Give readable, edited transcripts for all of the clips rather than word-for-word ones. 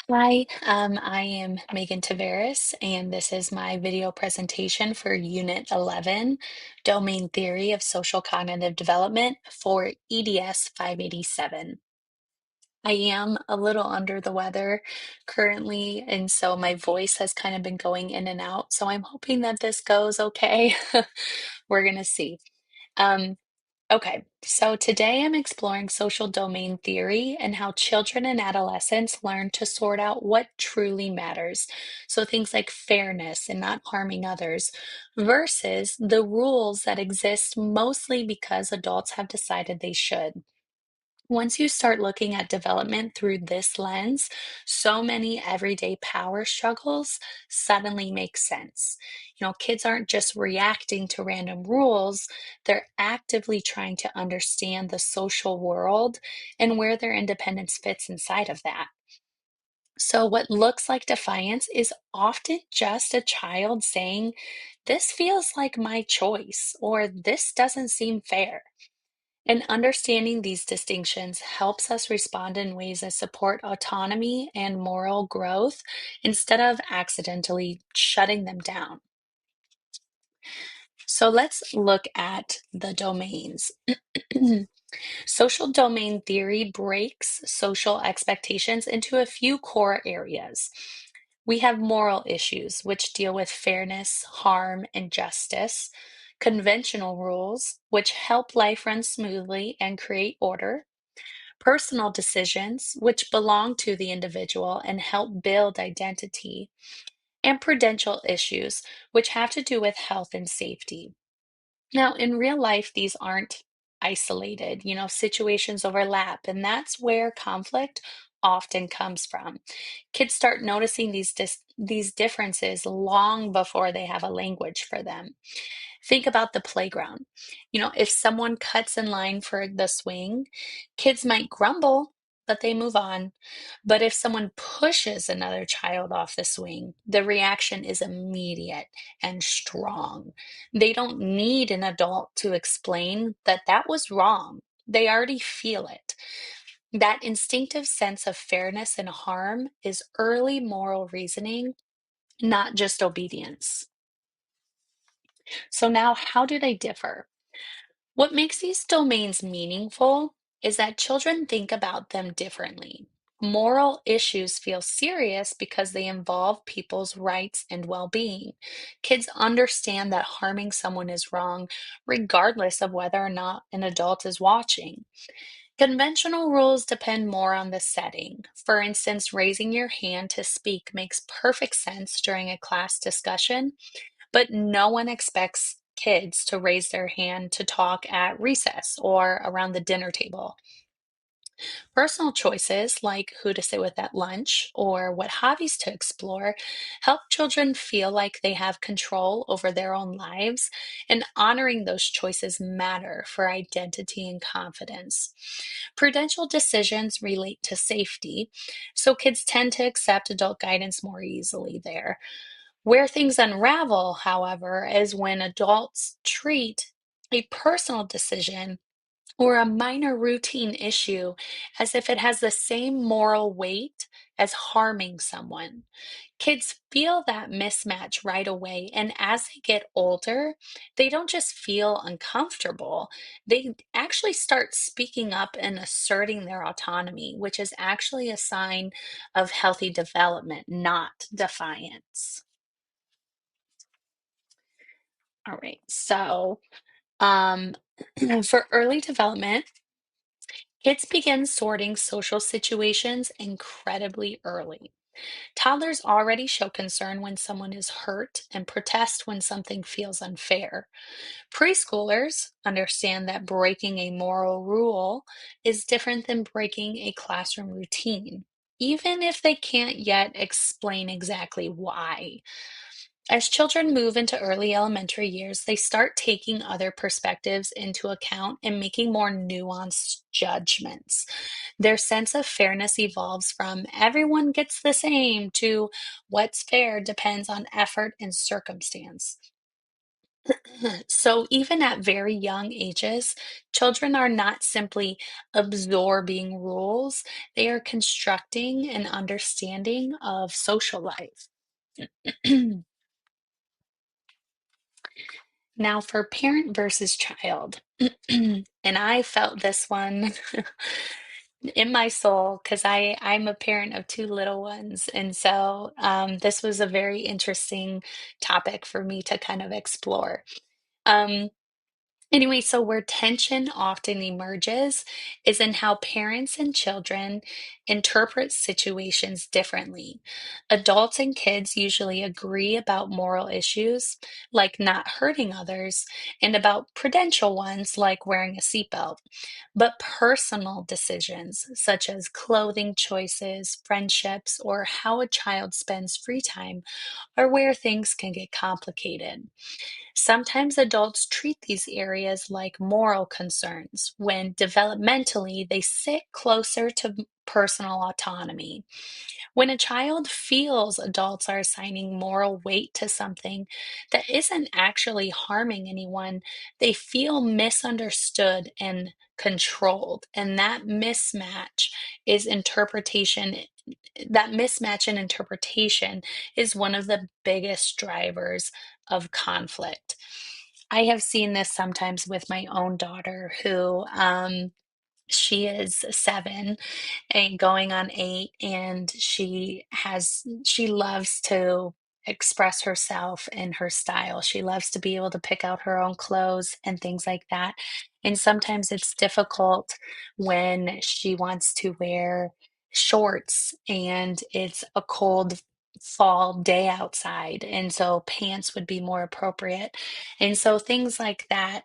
Hi, I am Megan Tavares, and this is my video presentation for Unit 11, Domain Theory of Social Cognitive Development for EDS 587. I am a little under the weather currently, and so my voice has kind of been going in and out. So I'm hoping that this goes okay. We're going to see. Um, Okay, so today I'm exploring social domain theory and how children and adolescents learn to sort out what truly matters. So things like fairness and not harming others versus the rules that exist mostly because adults have decided they should. Once you start looking at development through this lens, so many everyday power struggles suddenly make sense. Kids aren't just reacting to random rules, they're actively trying to understand the social world and where their independence fits inside of that. So, what looks like defiance is often just a child saying, "This feels like my choice," or "This doesn't seem fair." And understanding these distinctions helps us respond in ways that support autonomy and moral growth instead of accidentally shutting them down. So let's look at the domains. Social domain theory breaks social expectations into a few core areas. We have moral issues, which deal with fairness, harm, and justice. Conventional rules, which help life run smoothly and create order. Personal decisions, which belong to the individual and help build identity. And prudential issues, which have to do with health and safety. Now, in real life, these aren't isolated. Situations overlap, and that's where conflict often comes from. Kids start noticing these differences long before they have a language for them. Think about the playground. If someone cuts in line for the swing, kids might grumble, but they move on. But if someone pushes another child off the swing, the reaction is immediate and strong. They don't need an adult to explain that that was wrong. They already feel it. That instinctive sense of fairness and harm is early moral reasoning, not just obedience. So, now how do they differ? What makes these domains meaningful is that children think about them differently. Moral issues feel serious because they involve people's rights and well being. Kids understand that harming someone is wrong, regardless of whether or not an adult is watching. Conventional rules depend more on the setting. For instance, raising your hand to speak makes perfect sense during a class discussion, but no one expects kids to raise their hand to talk at recess or around the dinner table. Personal choices, like who to sit with at lunch or what hobbies to explore, help children feel like they have control over their own lives, and honoring those choices matter for identity and confidence. Prudential decisions relate to safety, so kids tend to accept adult guidance more easily there. Where things unravel, however, is when adults treat a personal decision or a minor routine issue as if it has the same moral weight as harming someone. Kids feel that mismatch right away, and as they get older, they don't just feel uncomfortable, they actually start speaking up and asserting their autonomy, which is actually a sign of healthy development, not defiance. All right. So, um, for early development, kids begin sorting social situations incredibly early. Toddlers already show concern when someone is hurt and protest when something feels unfair. Preschoolers understand that breaking a moral rule is different than breaking a classroom routine, even if they can't yet explain exactly why. As children move into early elementary years, they start taking other perspectives into account and making more nuanced judgments. Their sense of fairness evolves from everyone gets the same to what's fair depends on effort and circumstance. So, even at very young ages, children are not simply absorbing rules, they are constructing an understanding of social life. Now, for parent versus child, and I felt this one in my soul because I'm a parent of two little ones, and so this was a very interesting topic for me to kind of explore. Um, Anyway, so where tension often emerges is in how parents and children interpret situations differently. Adults and kids usually agree about moral issues, like not hurting others, and about prudential ones, like wearing a seatbelt. But personal decisions, such as clothing choices, friendships, or how a child spends free time, are where things can get complicated. Sometimes adults treat these areas like moral concerns when developmentally they sit closer to personal autonomy. When a child feels adults are assigning moral weight to something that isn't actually harming anyone, they feel misunderstood and controlled. And is interpretation, that mismatch in interpretation is one of the biggest drivers of conflict. I have seen this sometimes with my own daughter who she is 7 and going on 8, and she loves to express herself in her style. She loves to be able to pick out her own clothes and things like that. And sometimes it's difficult when she wants to wear shorts and it's a cold fall day outside, and so pants would be more appropriate. And so things like that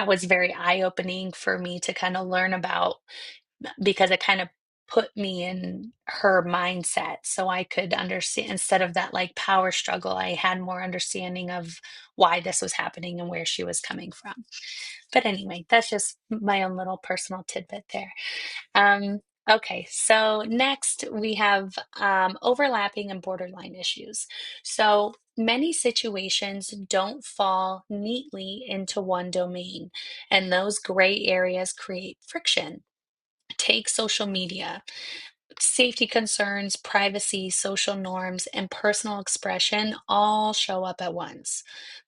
was very eye-opening for me to kind of learn about because it kind of put me in her mindset so I could understand instead of that like power struggle, I had more understanding of why this was happening and where she was coming from. But anyway, that's just my own little personal tidbit there. Um, okay, so next we have overlapping and borderline issues. So many situations don't fall neatly into one domain, and those gray areas create friction. Take social media. Safety concerns, privacy, social norms, and personal expression all show up at once.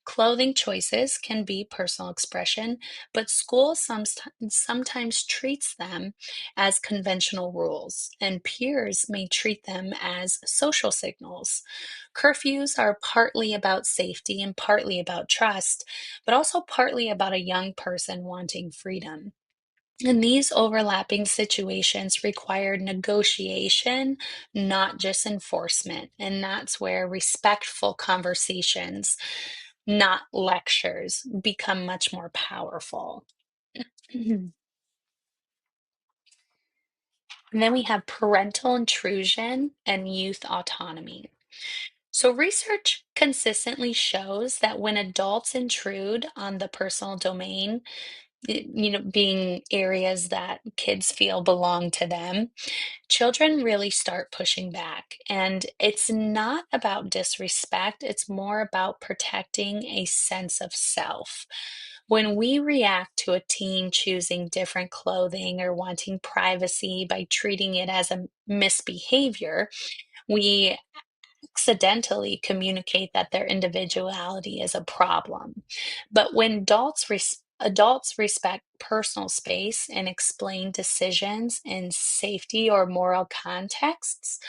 Clothing choices can be personal expression, but school sometimes treats them as conventional rules, and peers may treat them as social signals. Curfews are partly about safety and partly about trust, but also partly about a young person wanting freedom. And these overlapping situations require negotiation, not just enforcement. And that's where respectful conversations, not lectures, become much more powerful. And then we have parental intrusion and youth autonomy. So, research consistently shows that when adults intrude on the personal domain, being areas that kids feel belong to them, children really start pushing back. And it's not about disrespect, it's more about protecting a sense of self. When we react to a teen choosing different clothing or wanting privacy by treating it as a misbehavior, we accidentally communicate that their individuality is a problem. But when adults respect personal space and explain decisions in safety or moral contexts,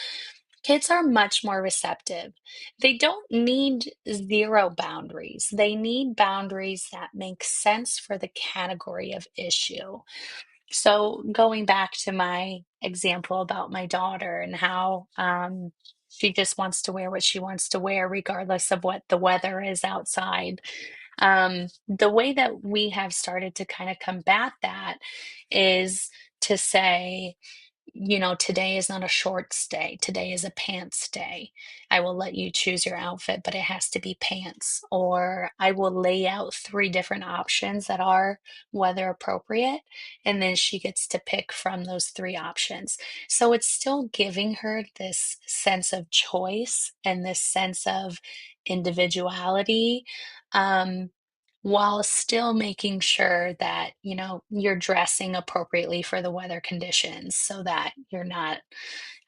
kids are much more receptive. They don't need zero boundaries. They need boundaries that make sense for the category of issue. So going back to my example about my daughter and how she just wants to wear what she wants to wear, regardless of what the weather is outside. The way that we have started to kind of combat that is to say, today is not a shorts day. Today is a pants day. I will let you choose your outfit, but it has to be pants. Or I will lay out three different options that are weather appropriate, and then she gets to pick from those three options. So it's still giving her this sense of choice and this sense of individuality. Um, while still making sure that, you're dressing appropriately for the weather conditions so that you're not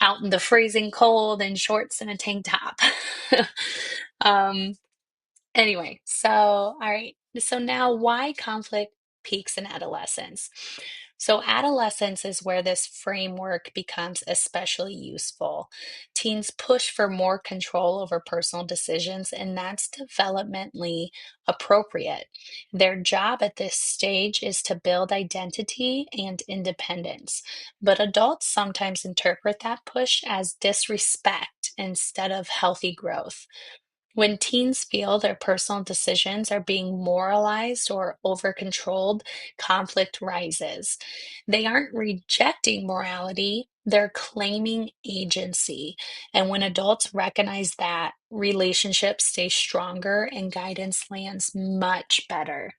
out in the freezing cold in shorts and a tank top. Um, Anyway, so all right. So now why conflict peaks in adolescence? So adolescence is where this framework becomes especially useful. Teens push for more control over personal decisions, and that's developmentally appropriate. Their job at this stage is to build identity and independence, but adults sometimes interpret that push as disrespect instead of healthy growth. When teens feel their personal decisions are being moralized or over controlled, conflict rises. They aren't rejecting morality, they're claiming agency. And when adults recognize that, relationships stay stronger and guidance lands much better.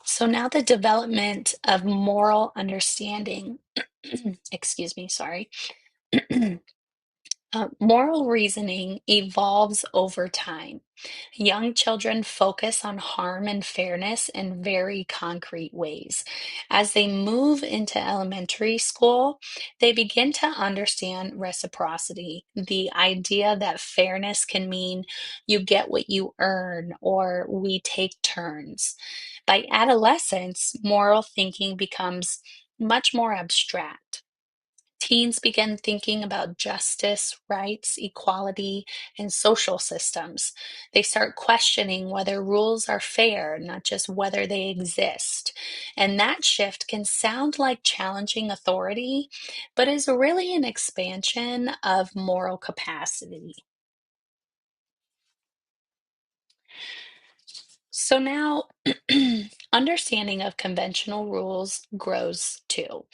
So now the development of moral understanding. Excuse me, sorry. Moral reasoning evolves over time. Young children focus on harm and fairness in very concrete ways. As they move into elementary school, they begin to understand reciprocity, the idea that fairness can mean you get what you earn or we take turns. By adolescence, moral thinking becomes much more abstract. Teens begin thinking about justice, rights, equality, and social systems. They start questioning whether rules are fair, not just whether they exist. And that shift can sound like challenging authority, but is really an expansion of moral capacity. So now, understanding of conventional rules grows too.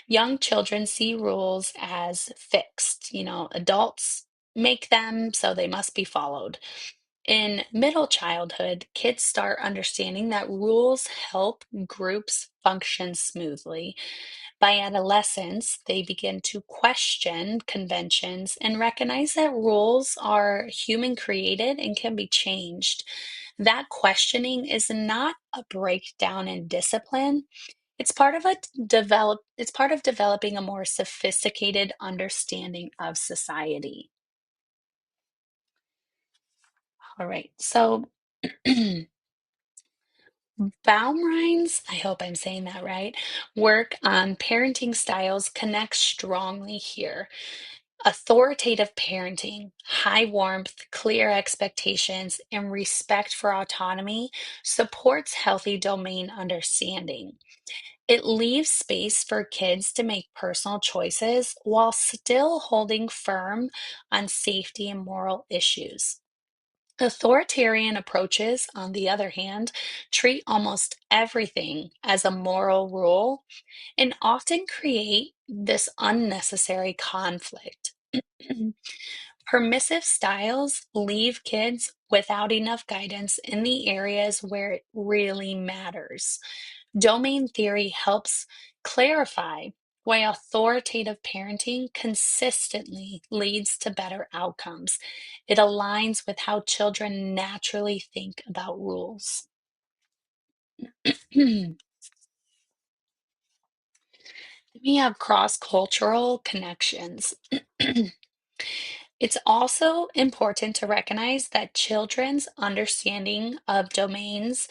Young children see rules as fixed. Adults make them, so they must be followed. In middle childhood, kids start understanding that rules help groups function smoothly. By adolescence, they begin to question conventions and recognize that rules are human created and can be changed. That questioning is not a breakdown in discipline. It's part of developing a more sophisticated understanding of society. All right. So Baumrine's, I hope I'm saying that right, work on parenting styles connects strongly here. Authoritative parenting, high warmth, clear expectations, and respect for autonomy supports healthy domain understanding. It leaves space for kids to make personal choices while still holding firm on safety and moral issues. Authoritarian approaches, on the other hand, treat almost everything as a moral rule and often create this unnecessary conflict. Permissive styles leave kids without enough guidance in the areas where it really matters. Domain theory helps clarify why authoritative parenting consistently leads to better outcomes. It aligns with how children naturally think about rules. We have cross cultural connections. It's also important to recognize that children's understanding of domains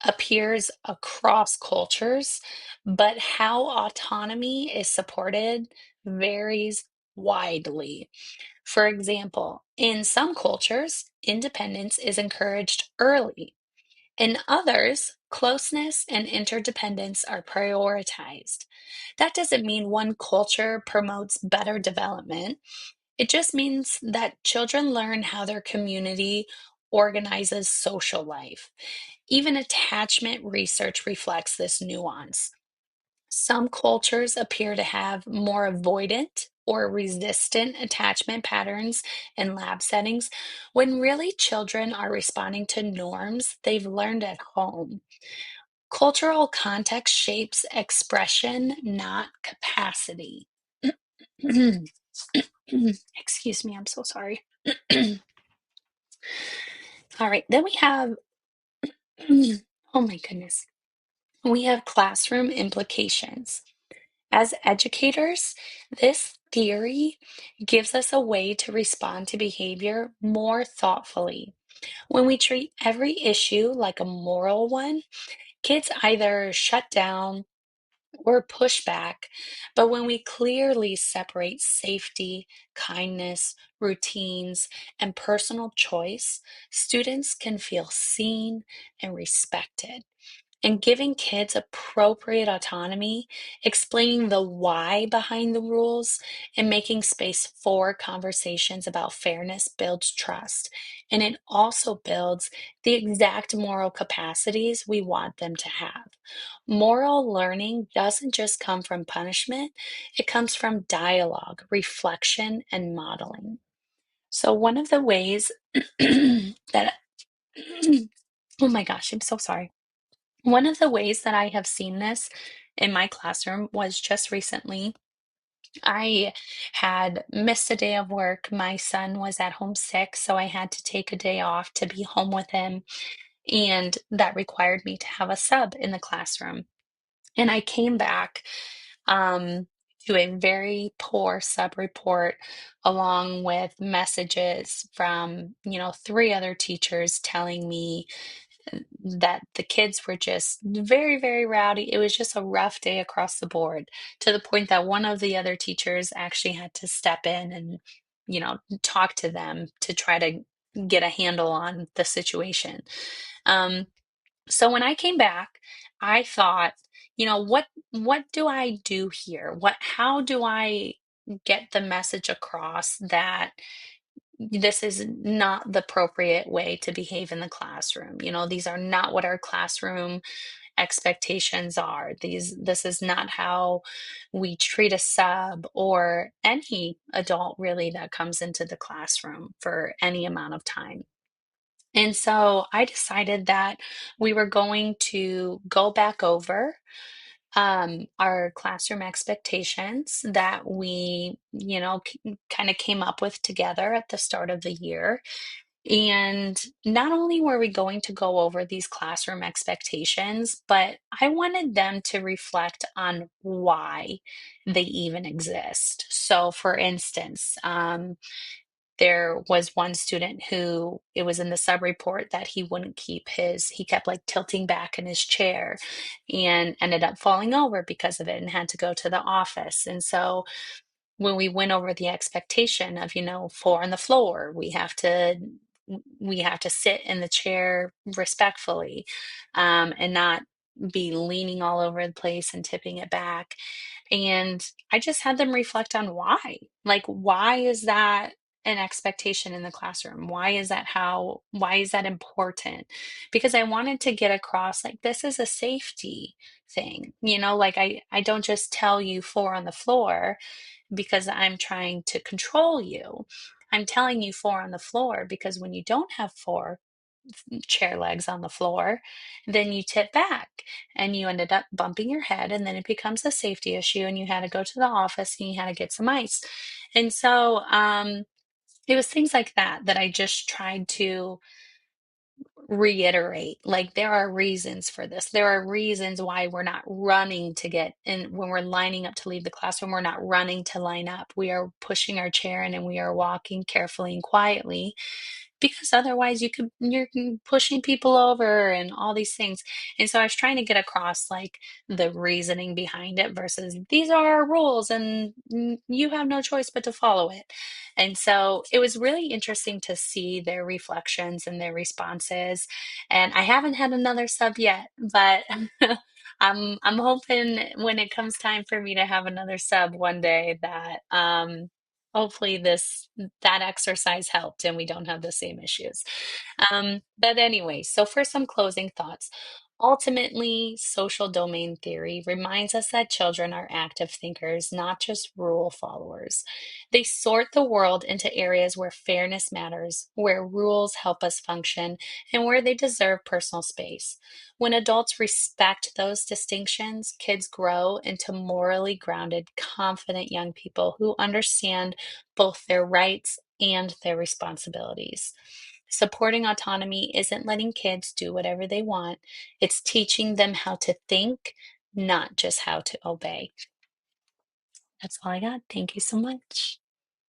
appears across cultures, but how autonomy is supported varies widely. For example, in some cultures, independence is encouraged early. In others, closeness and interdependence are prioritized. That doesn't mean one culture promotes better development. It just means that children learn how their community organizes social life. Even attachment research reflects this nuance. Some cultures appear to have more avoidant or resistant attachment patterns in lab settings, when really children are responding to norms they've learned at home. Cultural context shapes expression, not capacity. Excuse me, I'm so sorry. All right, then we have, oh my goodness, we have classroom implications. As educators, this theory gives us a way to respond to behavior more thoughtfully. When we treat every issue like a moral one, kids either shut down or push back. But when we clearly separate safety, kindness, routines, and personal choice, students can feel seen and respected. And giving kids appropriate autonomy, explaining the why behind the rules, and making space for conversations about fairness builds trust. And it also builds the exact moral capacities we want them to have. Moral learning doesn't just come from punishment, it comes from dialogue, reflection, and modeling. So, one of the ways that, oh my gosh, I'm so sorry. One of the ways that I have seen this in my classroom was just recently. I had missed a day of work. My son was at home sick, so I had to take a day off to be home with him. And that required me to have a sub in the classroom. And I came back um, to a very poor sub report, along with messages from, three other teachers telling me that the kids were just very, very rowdy. It was just a rough day across the board, to the point that one of the other teachers actually had to step in and, talk to them to try to get a handle on the situation. Um, so when I came back, I thought, what do I do here? How do I get the message across that this is not the appropriate way to behave in the classroom? These are not what our classroom expectations are. This is not how we treat a sub or any adult really that comes into the classroom for any amount of time. And so I decided that we were going to go back over our classroom expectations that we, kind of came up with together at the start of the year. And not only were we going to go over these classroom expectations, but I wanted them to reflect on why they even exist. So, for instance, there was one student who it was in the sub report that he kept like tilting back in his chair and ended up falling over because of it and had to go to the office. And so when we went over the expectation of, four on the floor, we have to sit in the chair respectfully, and not be leaning all over the place and tipping it back. And I just had them reflect on why. Like, why is that an expectation in the classroom? Why is that important? Because I wanted to get across, like, this is a safety thing. Like, I don't just tell you four on the floor because I'm trying to control you. I'm telling you four on the floor because when you don't have four chair legs on the floor, then you tip back and you ended up bumping your head, and then it becomes a safety issue, and you had to go to the office and you had to get some ice. And so it was things like that I just tried to reiterate. Like, there are reasons for this. There are reasons why we're not running to get in when we're lining up to leave the classroom. We're not running to line up. We are pushing our chair in and we are walking carefully and quietly, because otherwise you're pushing people over and all these things. And so I was trying to get across, like, the reasoning behind it versus these are our rules and you have no choice but to follow it. And so it was really interesting to see their reflections and their responses. And I haven't had another sub yet, but I'm hoping when it comes time for me to have another sub one day that Hopefully that exercise helped and we don't have the same issues. But anyway, so for some closing thoughts, ultimately, social domain theory reminds us that children are active thinkers, not just rule followers. They sort the world into areas where fairness matters, where rules help us function, and where they deserve personal space. When adults respect those distinctions, kids grow into morally grounded, confident young people who understand both their rights and their responsibilities. Supporting autonomy isn't letting kids do whatever they want, it's teaching them how to think, not just how to obey. That's all I got. Thank you so much.